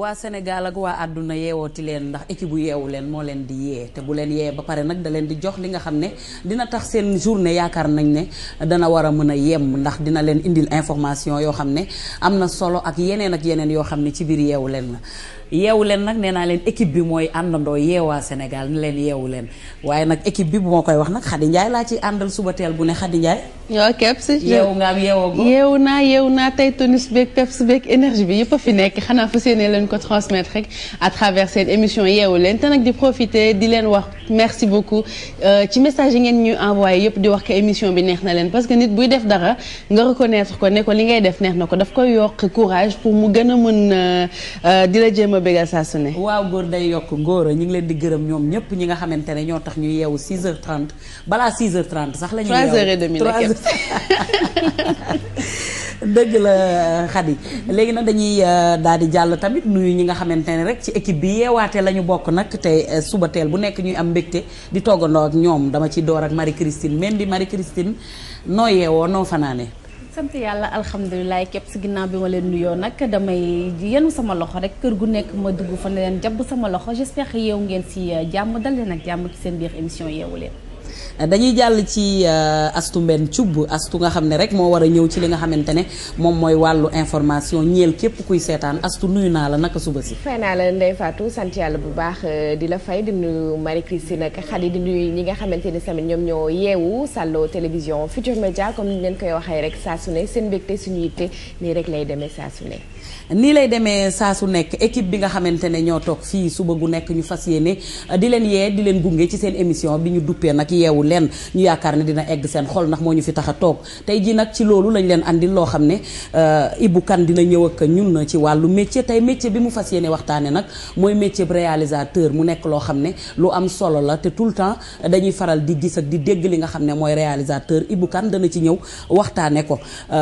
waa Sénégal ak waa àdduna yeewooti leen ndax équipe bu yeewu leen moo leen di yee te bu leen yee ba pare nag da leen di jox li nga xam ne dina tax seen journée yaakaar nañ ne dana war a mën a yem ndax dina leen indil information yoo xam ne am na solo ak yeneen yoo xam ne ci biir yeewu leen la. yeewu leen nag nee naa leen équipe bi mooy àndandoo yeewaa Sénégal ni leen yeewu leen waaye nag équipe bi bu ma koy wax nag Khady Ndiaye laa ci àndal suba teel bu ne Khady Ndiaye. yow Kebs. yeewu nga am yeewoo ko. yeewu naa tey tonus beeg peps beeg énergie bi yëpp a fi nekk xanaa fas yéene leen ko transmettre rek à travers cette émission yeewu leen te nag di profiter di leen wax merci beaucoup ci message yi ngeen ñu envoyé yëpp di wax que émission bi neex na leen parce que nit buy def dara nga reconnaître ko ne ko li ngay def neex na ko daf koy yokk courage pour mu gën a mën di la jéem a bégal saa su ne. waaw góor day yokk góor ñu ngi leen di gërëm ñoom ñëpp ñi nga xamante ne ñoo tax ñu yeewu 6h30 balaa 6h30 sax la ñu yeewu 3h30 dëgg la Khady léegi nag dañuy daal di jàll tamit nuyu ñi nga xamante ne rek ci équipe bi yeewaate la ñu bokk nag te suba teel bu nekk ñuy am mbégte di toggandoo ak ñoom dama ci door ak Marie Christine Mendy Marie Christine noo yeewoo noo fanaane sant yàlla alhamdulilah képp si ginnaaw bi ma leen nuyoo nag damay yenu sama loxo rek kër gu nekk ma dugg fa ne leen jàpp sama loxo j'espère que yeewu ngeen si jàmm dal leen ak jàmm ci seen biir émission yeewu leen. dañuy jàll ci Astou Mbène Thioub Astou nga xam ne rek moo war a ñëw ci li nga xamante ne moom mooy wàllu information ñeel képp kuy seetaan Astou nuyu naa la naka suba si. fay naa la Ndeye Fatou sant yàlla bu baax di la fay di nuyu Marie Christine ak Khady di nuyu ñi nga xamante ni tamit ñoom ñoo yeewu sàlloo télévision Futur Média comme ni leen koy waxee rek saa su ne seen mbégte suñu yitte nii rek lay demee saa su ne. nii lay demee saa su nekk équipe bi nga xamante ne ñoo toog fii suba gu nekk ñu fas yéene di leen yee di leen gunge ci seen émission bi ñu duppee nag yeewu leen ñu yaakaar ne dina egg seen xol ndax moo ñu fi tax a toog tey ji nag ci loolu lañ leen andil loo xam ne Ibou Kane dina ñëw ak ñun ci wàllu métier tey métier bi mu fas yéene waxtaane nag mooy métier réalisateur mu nekk loo xam ne lu am solo la te tout le temps dañuy faral di gis ak di dégg li nga xam ne mooy réalisateur Ibou Kane dana ci ñëw waxtaane ko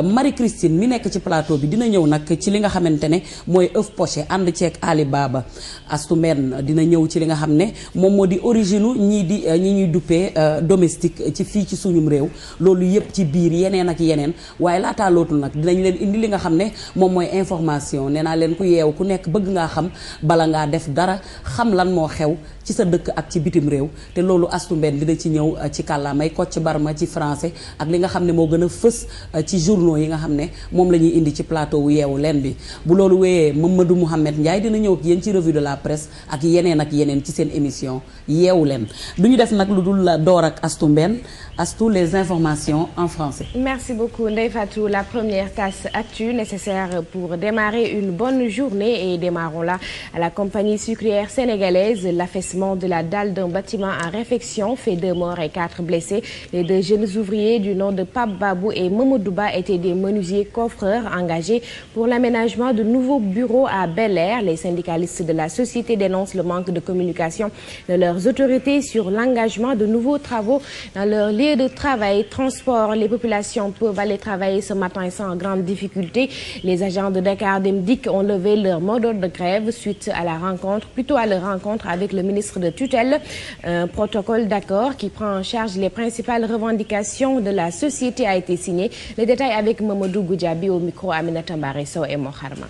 Marie Christine mi nekk ci plateau bi dina ñëw nag ci li nga xamante ne mooy œuf poché ànd ceeg Ali Baba Astou Mbène dina ñëw ci li nga xam ne moom moo di origine ñi ñuy duppee domestique ci fii ci suñum réew loolu yëpp ci biir yeneen ak yeneen waaye laataa lootul nag dinañ leen indi li nga xam ne moom mooy information nee naa leen ku yeewu ku nekk bëgg ngaa xam bala ngaa def dara xam lan moo xew ci sa dëkk ak ci bitim réew te loolu Astou Mbène dina ci ñëw ci kàllaamay Kocc Barma ci français ak li nga xam ne moo gën a fës ci journaux yi nga xam ne moom la ñuy indi ci plateau wu yeewu leen bi bu loolu wéyee Mamadou Mouhamed Ndiaye dina ñëw ak yéen ci revue de la presse ak yeneen ci seen émission yeewu leen du ñu def nag lu dul door ak Astou Mbène Astou les informations en français. Merci beaucoup Ndeye Fatou. La première tasse actu nécessaire pour démarrer une bonne journée et démarrons-la à la compagnie sucrière sénégalaise. L'affaissement de la dalle d'un bâtiment en réfection fait 2 morts et 4 blessés. Les 2 jeunes ouvriers du nom de Pape Babou et Mamadou Ba étaient des menuisiers coffreurs engagés pour l'aménagement de nouveaux bureaux à Bel-Air. Les syndicalistes de la société dénoncent le manque de communication de leurs autorités sur l'engagement de nouveaux travaux dans leur lieu de travail. Transport, les populations peuvent aller travailler ce matin sans grande difficulté. Les agents de Dakar Dem Dikk ont levé leur mot d'ordre de grève suite à leur rencontre avec le ministre de tutelle. Un protocole d'accord qui prend en charge les principales revendications de la société a été signé. Les détails avec Mamadou Goudiaby au micro Aminata Mbaresso et Moharma.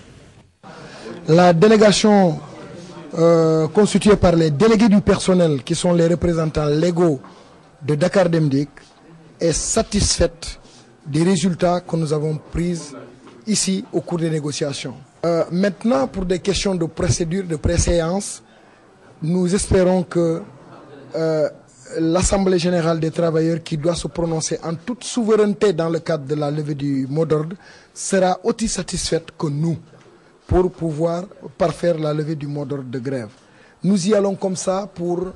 La délégation constituée par les délégués du personnel qui sont les représentants légaux de Dakar Dem Dikk est satisfaite des résultats que nous avons pris ici au cours des négociations. Maintenant, pour des questions de procédure, de préséance, nous espérons que l'Assemblée générale des travailleurs qui doit se prononcer en toute souveraineté dans le cadre de la levée du mot d'ordre sera aussi satisfaite que nous pour pouvoir parfaire la levée du mot d'ordre de grève. Nous y allons comme ça pour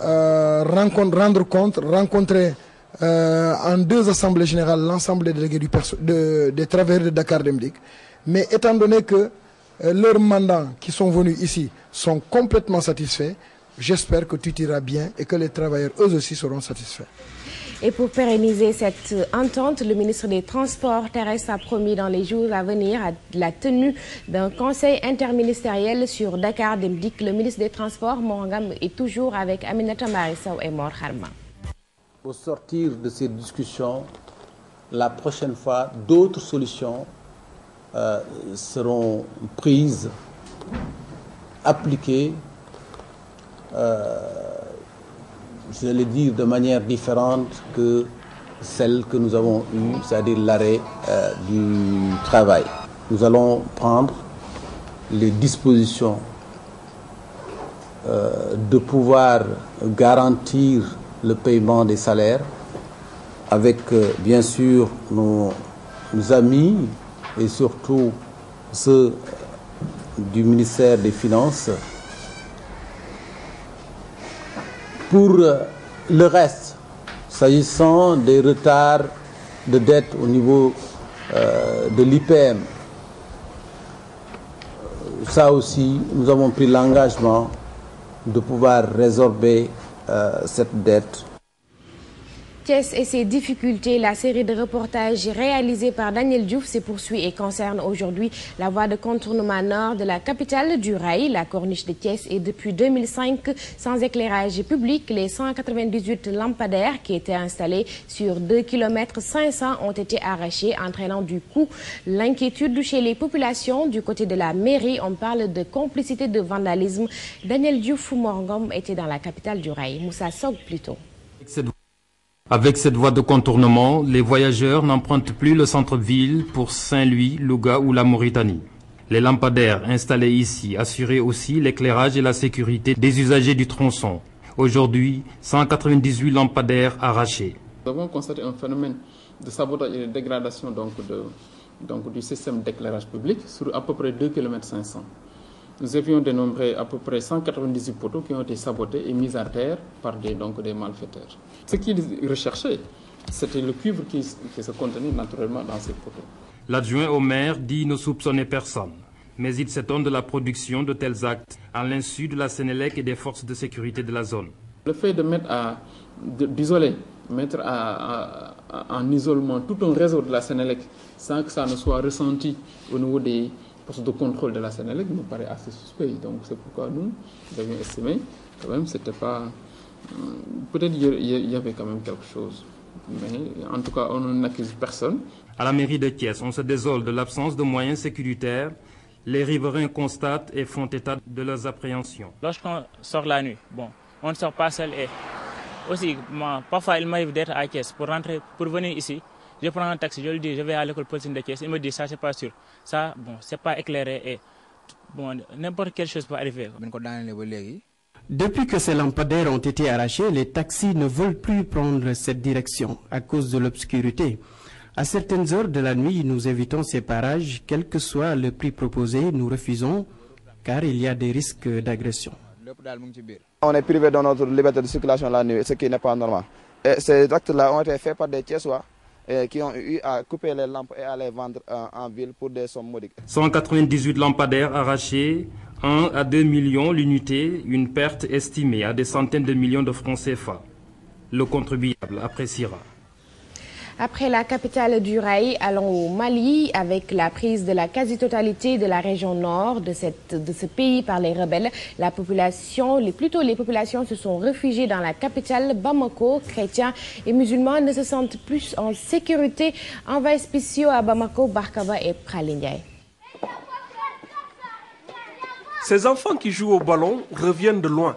rencontrer en 2 assemblées générales l'ensemble des délégués des travailleurs de Dakar Dem Dikk. Mais étant donné que leurs mandats qui sont venus ici sont complètement satisfaits, j'espère que tout ira bien et que les travailleurs eux aussi seront satisfaits. Et pour pérenniser cette entente, le ministre des Transports terrestres a promis dans les jours à venir la tenue d'un conseil interministériel sur Dakar Dem Dikk. Le ministre des Transports, Morgam, est toujours avec Aminata Mbaresso et Mor Kharma. Au sortir de ces discussions, la prochaine fois, d'autres solutions seront prises appliquée, je vais le dire de manière différente que celle que nous avons eue, c'est-à-dire l'arrêt du travail. Nous allons prendre les dispositions de pouvoir garantir le paiement des salaires avec bien sûr nos amis et surtout ceux du ministère des Finances. Pour le reste, s'agissant des retards de dette au niveau de l'IPM, ça aussi, nous avons pris l'engagement de pouvoir résorber cette dette. Thiès et ses difficultés, la série de reportages réalisés par Daniel Diouf se poursuit et concerne aujourd'hui la voie de contournement nord de la capitale du rail. La corniche de Thiès est depuis 2005 sans éclairage public. Les 198 lampadaires qui étaient installés sur 2 km 500 ont été arrachés, entraînant du coup l'inquiétude chez les populations. Du côté de la mairie, on parle de complicité de vandalisme. Daniel Diouf Morgom était dans la capitale du rail. Moussa Sog plutôt. Avec cette voie de contournement, les voyageurs n'empruntent plus le centre-ville pour Saint-Louis, Louga ou la Mauritanie. Les lampadaires installés ici assuraient aussi l'éclairage et la sécurité des usagers du tronçon. Aujourd'hui, 198 lampadaires arrachés. Nous avons constaté un phénomène de sabotage et de dégradation du système d'éclairage public sur à peu près 2 km 500. Nous avions dénombré à peu près 198 poteaux qui ont été sabotés et mis à terre par des malfaiteurs. Ce qui est recherché, c'était le cuivre qui se contenait naturellement dans ces poteaux. L'adjoint au maire dit ne soupçonner personne, mais il s'étonne de la production de tels actes à l'insu de la Sénélec et des forces de sécurité de la zone. Le fait de d'isoler, mettre en isolement tout un réseau de la Sénélec sans que ça ne soit ressenti au niveau des postes de contrôle de la Sénélec nous paraît assez suspect. Donc c'est pourquoi nous avions estimé quand même c'était pas... Peut-être il y avait quand même quelque chose. Mais en tout cas, on n'accuse personne. À la mairie de Thiès, on se désole de l'absence de moyens sécuritaires. Les riverains constatent et font état de leurs appréhensions. Lorsqu'on sort la nuit, on ne sort pas seul et aussi, parfois il m'arrive d'être à Thiès pour rentrer, pour venir ici. Je prends un taxi, je lui dis je vais à l'école polytechnique de Thiès. Il me dit ça c'est pas sûr. Ça, c'est pas éclairé et n'importe quelle chose peut arriver. Depuis que ces lampadaires ont été arrachés, les taxis ne veulent plus prendre cette direction à cause de l'obscurité. À certaines heures de la nuit, nous évitons ces parages. Quel que soit le prix proposé, nous refusons car il y a des risques d'agression. On est privé de notre liberté de circulation la nuit, ce qui n'est pas normal. Et ces actes-là ont été faits par des Thiessois qui ont eu à couper les lampes et à les vendre en ville pour des sommes modiques. 198 lampadaires arrachés, 1 à 2 millions l'unité, une perte estimée à des centaines de millions de francs CFA. Le contribuable appréciera. Après la capitale du rail, allons au Mali avec la prise de la quasi-totalité de la région nord de ce pays par les rebelles. Les populations se sont réfugiées dans la capitale Bamako. Chrétiens et musulmans ne se sentent plus en sécurité. Envoyés spéciaux à Bamako, Barkaba et Pralindiaï. Ces enfants qui jouent au ballon reviennent de loin.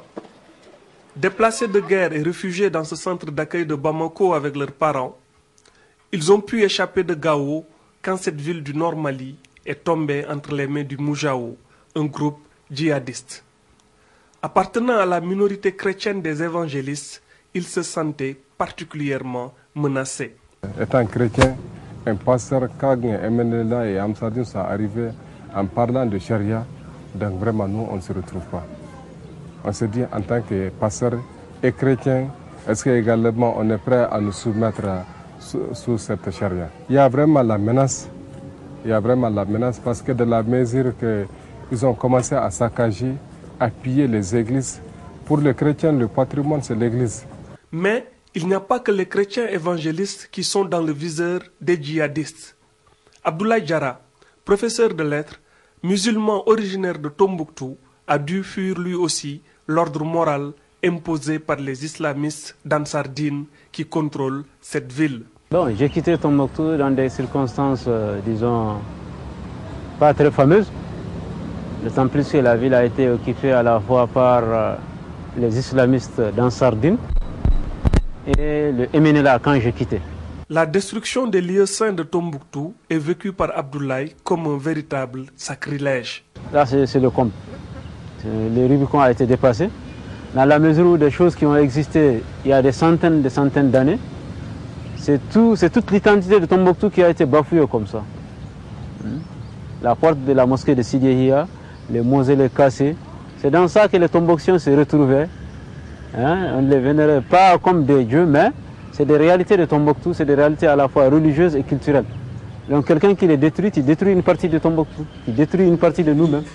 Déplacés de guerre et réfugiés dans ce centre d'accueil de Bamako avec leurs parents, ils ont pu échapper de Gao quand cette ville du Nord Mali est tombée entre les mains du Moujao, un groupe djihadiste. Appartenant à la minorité chrétienne des évangélistes, ils se sentaient particulièrement menacés. Étant chrétien, un pasteur Kagné, Emenela et Amsadine sont arrivés en parlant de charia. Donc vraiment, nous, on ne se retrouve pas. On se dit, en tant que pasteur et chrétien, est-ce qu'également on est prêt à nous soumettre sous cette charia? Il y a vraiment la menace. Il y a vraiment la menace parce que de la mesure qu'ils ont commencé à saccager, à piller les églises, pour les chrétiens, le patrimoine, c'est l'église. Mais il n'y a pas que les chrétiens évangélistes qui sont dans le viseur des djihadistes. Abdoulaye Diarra, professeur de lettres, musulman originaire de Tombouctou, a dû fuir lui aussi l'ordre moral imposé par les islamistes d'Ansardine qui contrôlent cette ville. Bon, j'ai quitté Tombouctou dans des circonstances, disons, pas très fameuses. D'autant plus que la ville a été occupée à la fois par les islamistes d'Ansardine et le MNLA quand j'ai quitté. La destruction des lieux saints de Tombouctou est vécue par Abdoulaye comme un véritable sacrilège. Là, c'est le comble. Le Rubicon a été dépassé. Dans la mesure où des choses qui ont existé il y a des centaines d'années, c'est toute l'identité de Tombouctou qui a été bafouée comme ça. La porte de la mosquée de Sidi Ihya, les mausolées cassés, c'est dans ça que les Tombouctiens se retrouvaient. On ne les vénérait pas comme des dieux, mais c'est des réalités de Tombouctou, c'est des réalités à la fois religieuses et culturelles. Donc quelqu'un qui les détruit, il détruit une partie de Tombouctou, il détruit une partie de nous-mêmes.